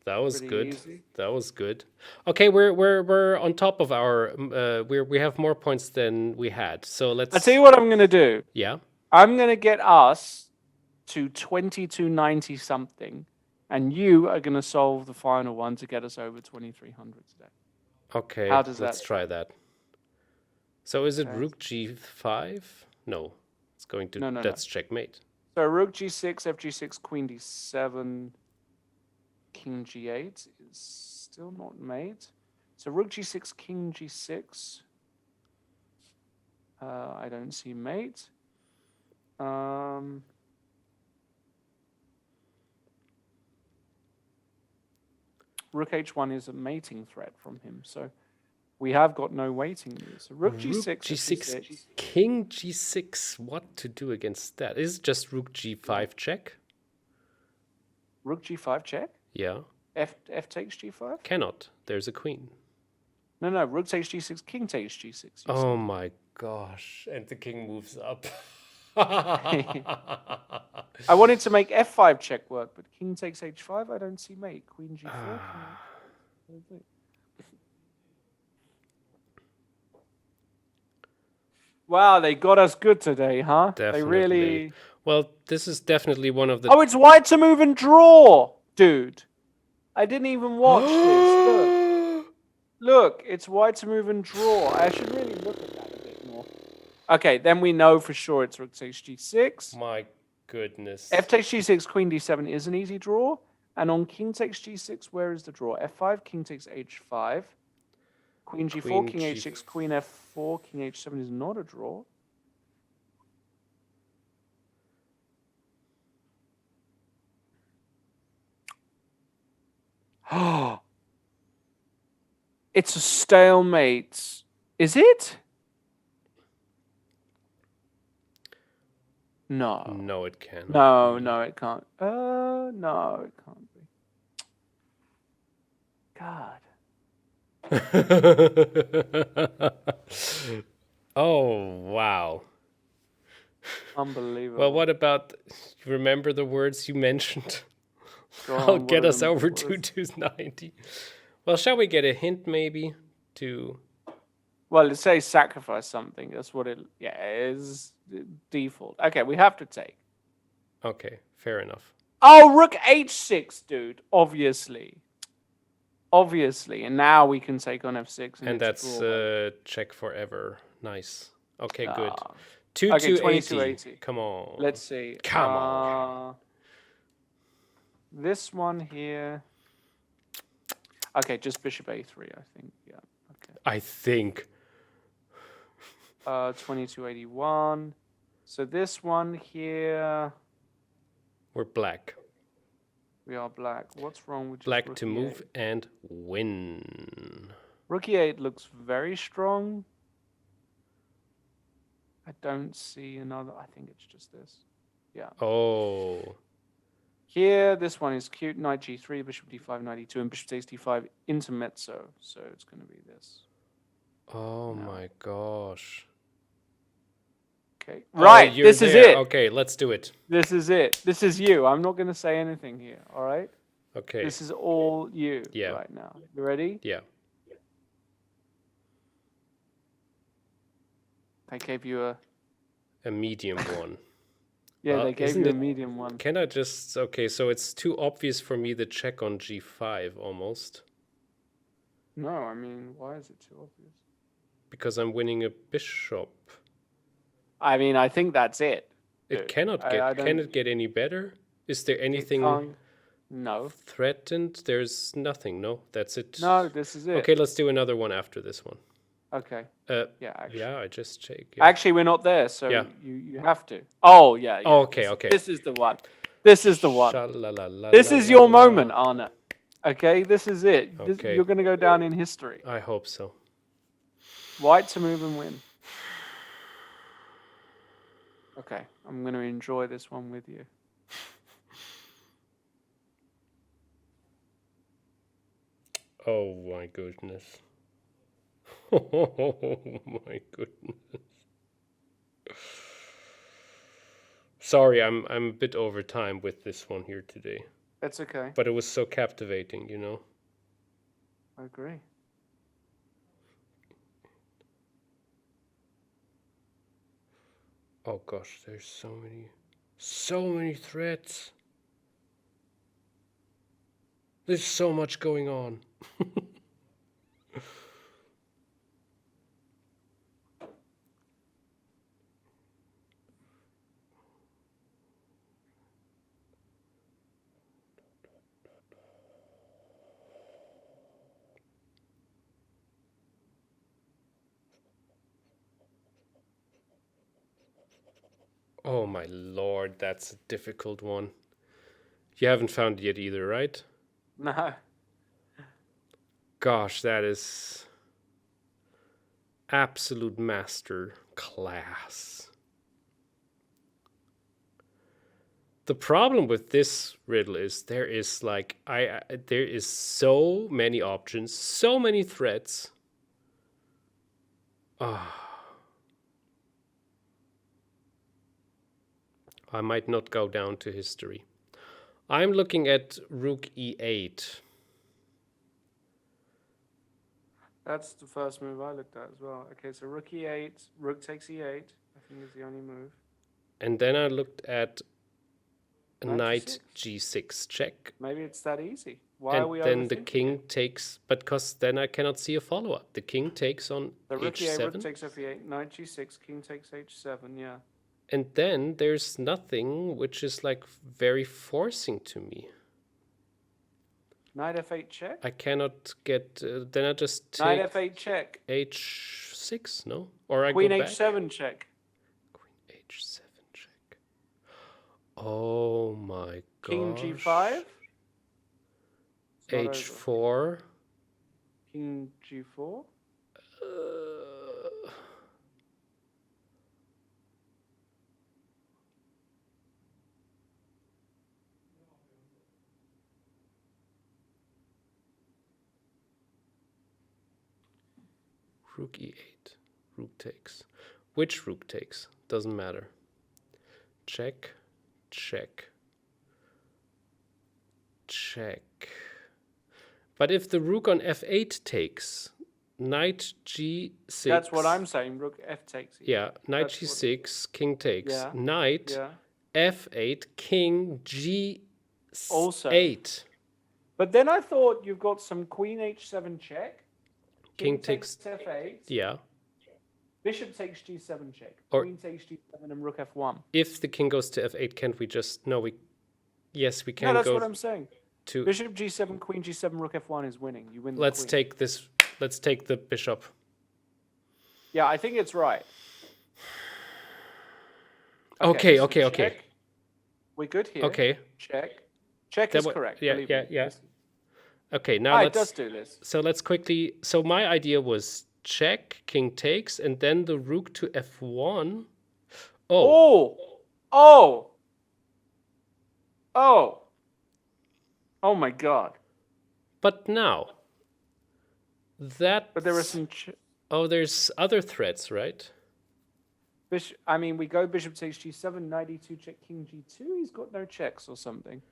that was Pretty good. easy. That was good. Okay, we're on top of our. We have more points than we had. So let's. I'll tell you what I'm going to do. Yeah. I'm going to get us to 2290 something, and you are going to solve the final one to get us over 2300 today. Okay. How does let's that try that. So is it Okay. rook g5? No, it's going to. No. That's checkmate. So rook g6, fg6, queen d7, king g8 is still not made. So rook g6, king g6. I don't see mate. Rook h1 is a mating threat from him, so we have got no waiting moves. So rook g6, g6, f6. king g6. What to do against that? Is it just rook g5 check? Rook g5 check. Yeah. F takes g5. Cannot. There's a queen. No. Rook takes g6. King takes g6. you Oh my gosh! And the king moves up. I wanted to make f5 check work, but king takes h5. I don't see mate. Queen g4. Wow, they got us good today, huh? Definitely. They really. Well, this is definitely one of the. Oh, it's white to move and draw, dude. I didn't even watch this. Look. Look, it's white to move and draw. I should really look at that a bit more. Okay, then we know for sure it's rook takes g6. My goodness. F takes g6, queen d7 is an easy draw. And on king takes g6, where is the draw? f5, king takes h5. Queen g4, Queen king h6, queen f4, king h7 is not a draw. Oh, it's a stalemate. Is it? No. No, it cannot. No, be. no, it can't. No, it can't be. God. Oh, wow. Unbelievable. Well, what about, you remember the words you mentioned? Go I'll on, get what are us the over words? to 290. Well, shall we get a hint maybe to... Well, it says sacrifice something. That's what it, yeah, it is default. Okay, we have to take. Okay, fair enough. Oh, rook h6, dude. Obviously. Obviously. And now we can take on f6. And that's check forever. Nice. Okay, good. 2280. Come on. Let's see. Come on. This one here. Okay, just bishop a3, I think. Yeah. Okay. I think. 2281. So this one here. We're black. We are black. What's wrong with just Black rook to move and win. Rook e8 looks very strong. I don't see another. I think it's just this. Yeah. Oh. Here, this one is cute. Knight g3, bishop d5, knight e2, and bishop takes d5 intermezzo. So it's going to be this. Oh my gosh. Okay. Right. Oh, this is it. Okay, let's do it. This is it. This is you. I'm not going to say anything here. All right. Okay. This is all you right now. You ready? Yeah. They gave you a medium one. Yeah, they gave you a medium one. Can I just... Okay, so it's too obvious for me to check on g5 almost. No, I mean, why is it too obvious? Because I'm winning a bishop. I mean, I think that's it. It cannot get... Can it get any better? Is there anything... No. Threatened? There's nothing, no? That's it? No, this is it. Okay, let's do another one after this one. Okay. Yeah, actually. Yeah, I just check. Yeah. Actually, we're not there, so yeah. you have to. Oh, yeah. Oh, okay, okay. This is the one. This is the one. This is your moment, Arne. Okay, this is it. Okay. You're going to go down in history. I hope so. White to move and win. Okay, I'm going to enjoy this one with you. Oh my goodness. Oh my goodness. Sorry, I'm a bit over time with this one here today. That's okay. But it was so captivating, you know. I agree. Oh gosh, there's so many threats. There's so much going on. Oh my lord, that's a difficult one. You haven't found it yet either, right? No. Gosh, that is absolute master class. The problem with this riddle is there is like there is so many options, so many threats. I might not go down to history. I'm looking at rook e8. That's the first move I looked at as well. Okay, so rook e8, rook takes e8, I think is the only move. And then I looked at knight g6 check. Maybe it's that easy. Why are And we then the overthinking king it? takes, but because then I cannot see a follow-up. The king takes on The rook e8, rook h7. takes f8, knight g6, king takes h7, yeah. And then there's nothing which is like very forcing to me. Knight f8 check? I cannot get, then I just Knight take f8 check. h6, no? Or I Queen go back? h7 check. Queen h7 check. Oh my gosh. King g5. It's not over. h4. King g4. Rook e8. Rook takes. Which rook takes? Doesn't matter. Check. Check. Check. But if the rook on f8 takes, knight g6. That's what I'm saying. Rook f takes. Yeah, knight That's g6, king takes. Yeah. Knight Yeah. f8, king g8. Also. But then I thought you've got some queen h7 check. King takes f8. Yeah. Bishop takes g7 check. Or- Queen takes g7 and rook f1. If the king goes to f8, can't we just... No, we... Yes, we No, can that's go what I'm saying. to... Bishop g7, queen g7, rook f1 is winning. You win the Let's queen. take this... Let's take the bishop. Yeah, I think it's right. Okay, so okay. check. We're good here. Okay. Check. Check is correct. Yeah, believe yeah, me. yeah. Okay, now Ah, it let's... does do this. So let's quickly... So my idea was check, king takes, and then the rook to f1. Oh. Oh my God. But now... That... But there are some... Oh, there's other threats, right? I mean, we go bishop takes g7, knight e2 check, king g2. He's got no checks or something.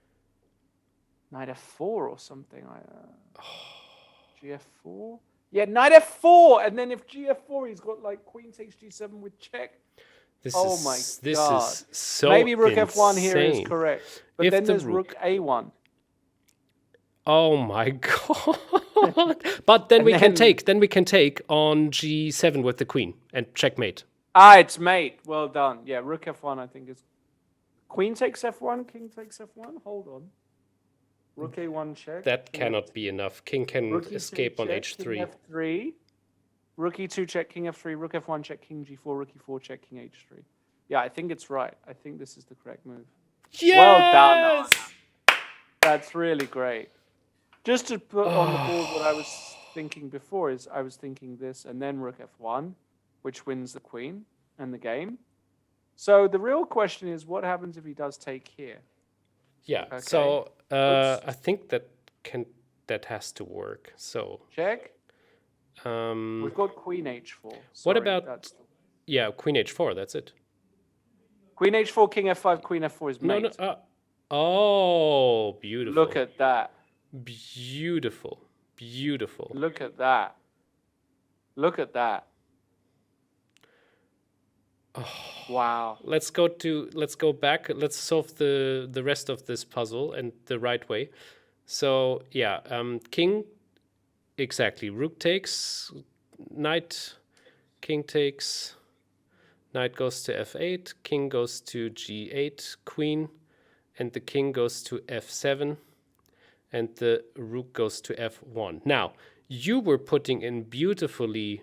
Knight f4 or something. Gf4? Yeah, knight f4! And then if gf4, he's got like queen takes g7 with check. This This is so Maybe rook insane. f1 here is correct. But If then the there's rook a1. Oh my God. But then we can take on g7 with the queen and checkmate. Ah, it's mate. Well done. Yeah, rook f1 I think is... Queen takes f1, king takes f1. Hold on. Rook a1 check. That cannot be enough. King can Rook E2 escape on check, h3. King f3. Rook e2 check, king f3. Rook f1 check, king g4. Rook e4 check, king h3. Yeah, I think it's right. I think this is the correct move. Yes! Well done, Arne. That's really great. Just to put on the board what I was thinking before is I was thinking this and then rook f1, which wins the queen and the game. So the real question is what happens if he does take here? Yeah. Okay. So I think that has to work. So Check. We've got queen h4. what Sorry, about queen h4? That's it. Queen h4, king f5, queen f4 is mate. No. Oh, beautiful. Look at that. Beautiful. Beautiful. Look at that. Look at that. Oh. Wow. Let's go back. Let's solve the rest of this puzzle and the right way. So yeah, king, exactly. Rook takes, knight, king takes, knight goes to f8, king goes to g8, queen, and the king goes to f7, and the rook goes to f1. Now, you were putting in beautifully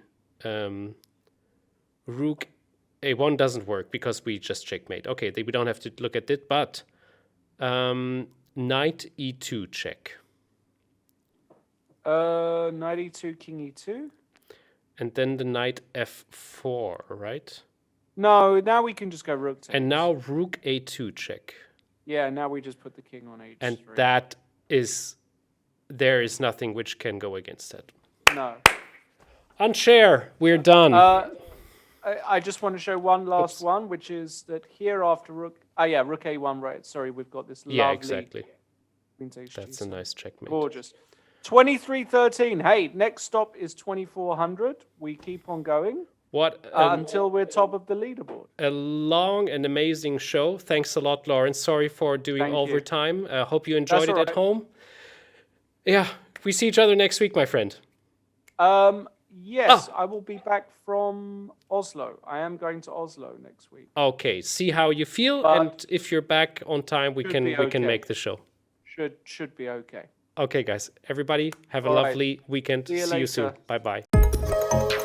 rook a1 doesn't work because we just checkmate. Okay, we don't have to look at it, but knight e2 check. Knight e2, king e2. And then the knight f4, right? No, now we can just go rook takes. And now rook a2 check. Yeah, now we just put the king on h3. And there is nothing which can go against that. No. Unshare, we're done. I just want to show one last one, which is that here after rook... rook a1, right. Sorry, we've got this lovely... Yeah, exactly. Queen takes That's g7. a nice checkmate. Gorgeous. 23-13. Hey, next stop is 2400. We keep on going until we're top of the leaderboard. A long and amazing show. Thanks a lot, Lawrence. Sorry for doing overtime. I hope you enjoyed it at home. Yeah, we see each other next week, my friend. Yes, I will be back from Oslo. I am going to Oslo next week. Okay, see how you feel, But and if you're back on time, we can okay. make the show. Should be okay. Okay, guys. Everybody, have a All right. lovely weekend. See you See you soon. later. Bye-bye.